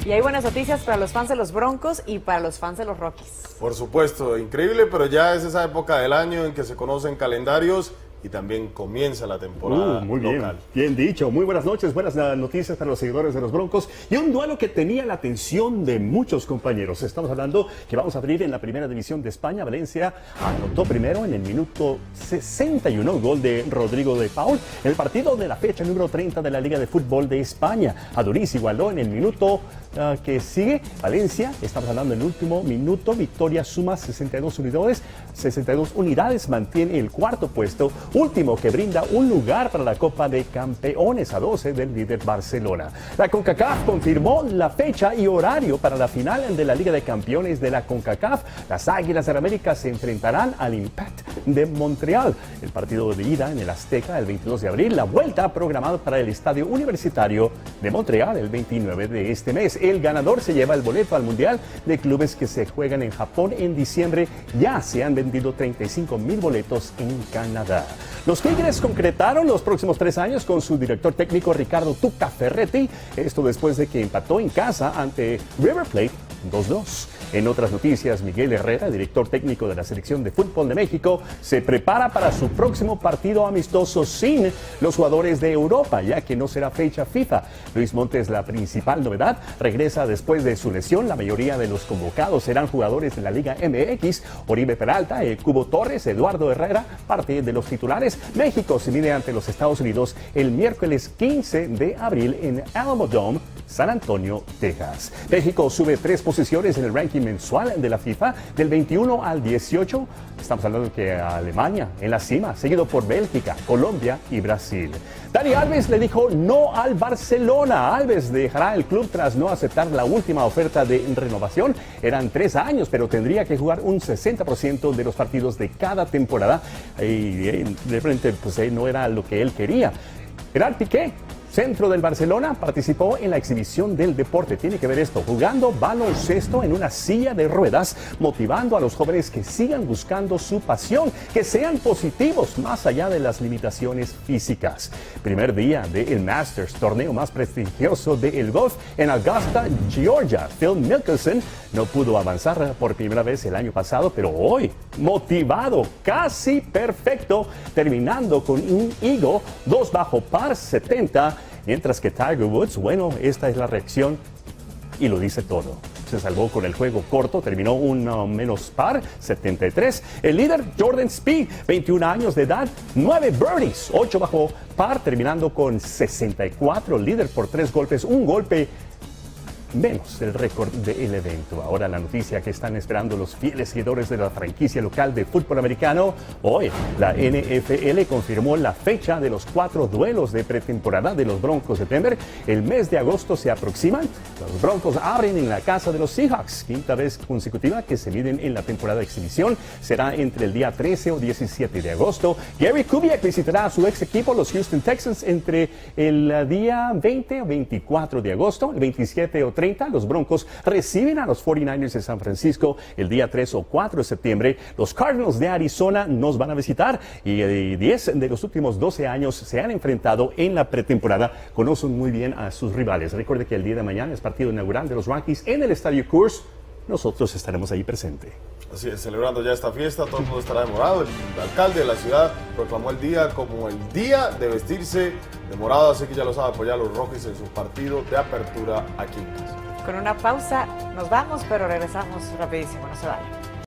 Y hay buenas noticias para los fans de los Broncos y para los fans de los Rockies. Por supuesto, increíble, pero ya es esa época del año en que se conocen calendarios y también comienza la temporada muy bien, local. Bien dicho. Muy buenas noches, buenas noticias para los seguidores de los Broncos y un duelo que tenía la atención de muchos compañeros. Estamos hablando que vamos a abrir en la primera división de España. Valencia anotó primero en el minuto 61, gol de Rodrigo de Paul. El partido de la fecha número 30 de la Liga de Fútbol de España. Aduriz igualó en el minuto que sigue. Valencia, estamos hablando en el último minuto, victoria suma 62 unidades, mantiene el cuarto puesto, último que brinda un lugar para la Copa de Campeones a 12 del líder Barcelona. La CONCACAF confirmó la fecha y horario para la final de la Liga de Campeones de la CONCACAF. Las Águilas del América se enfrentarán al Impact de Montreal. El partido de ida en el Azteca el 22 de abril, la vuelta programada para el Estadio Universitario de Montreal el 29 de este mes. El ganador se lleva el boleto al Mundial de Clubes que se juegan en Japón en diciembre. Ya se han vendido 35,000 boletos en Canadá. Los Tigres concretaron los próximos 3 años con su director técnico Ricardo Tuca Ferretti. Esto después de que empató en casa ante River Plate 2-2. En otras noticias, Miguel Herrera, director técnico de la Selección de Fútbol de México, se prepara para su próximo partido amistoso sin los jugadores de Europa, ya que no será fecha FIFA. Luis Montes, la principal novedad, regresa después de su lesión. La mayoría de los convocados serán jugadores de la Liga MX. Oribe Peralta, Cubo Torres, Eduardo Herrera, parte de los titulares. México se mide ante los Estados Unidos el miércoles 15 de abril en Alamo Dome, San Antonio, Texas. México sube 3 posiciones en el ranking mensual de la FIFA del 21 al 18. Estamos hablando de que Alemania en la cima, seguido por Bélgica, Colombia y Brasil. Dani Alves le dijo no al Barcelona. Alves dejará el club tras no aceptar la última oferta de renovación. Eran 3 años, pero tendría que jugar un 60% de los partidos de cada temporada. Y de frente, pues no era lo que él quería. Gerard Piqué, centro del Barcelona, participó en la exhibición del deporte. Tiene que ver esto, jugando baloncesto en una silla de ruedas, motivando a los jóvenes que sigan buscando su pasión, que sean positivos más allá de las limitaciones físicas. Primer día del Masters, torneo más prestigioso del golf en Augusta, Georgia. Phil Mickelson no pudo avanzar por primera vez el año pasado, pero hoy, motivado, casi perfecto, terminando con un eagle, 2 bajo par 70. Mientras que Tiger Woods, bueno, esta es la reacción y lo dice todo. Se salvó con el juego corto, terminó un menos par, 73. El líder, Jordan Spieth, 21 años de edad, 9 birdies, 8 bajo par, terminando con 64. Líder por 3 golpes, un golpe menos del récord del evento. Ahora la noticia que están esperando los fieles seguidores de la franquicia local de fútbol americano. Hoy la NFL confirmó la fecha de los 4 duelos de pretemporada de los Broncos de Denver. El mes de agosto se aproximan. Los Broncos abren en la casa de los Seahawks, 5ª vez consecutiva que se miden en la temporada de exhibición. Será entre el día 13 o 17 de agosto. Gary Kubiak visitará a su ex equipo, los Houston Texans, entre el día 20 o 24 de agosto. El 27 o 30, los Broncos reciben a los 49ers de San Francisco. El día 3 o 4 de septiembre, los Cardinals de Arizona nos van a visitar y 10 de los últimos 12 años se han enfrentado en la pretemporada. Conocen muy bien a sus rivales. Recuerde que el día de mañana es partido inaugural de los Rockies en el Estadio Coors. Nosotros estaremos ahí presente. Así es, celebrando ya esta fiesta, todo el mundo estará de morado. El alcalde de la ciudad proclamó el día como el día de vestirse de morado, así que ya lo sabe, apoyar a los Rockies en su partido de apertura aquí en casa. Con una pausa nos vamos, pero regresamos rapidísimo, no se vayan.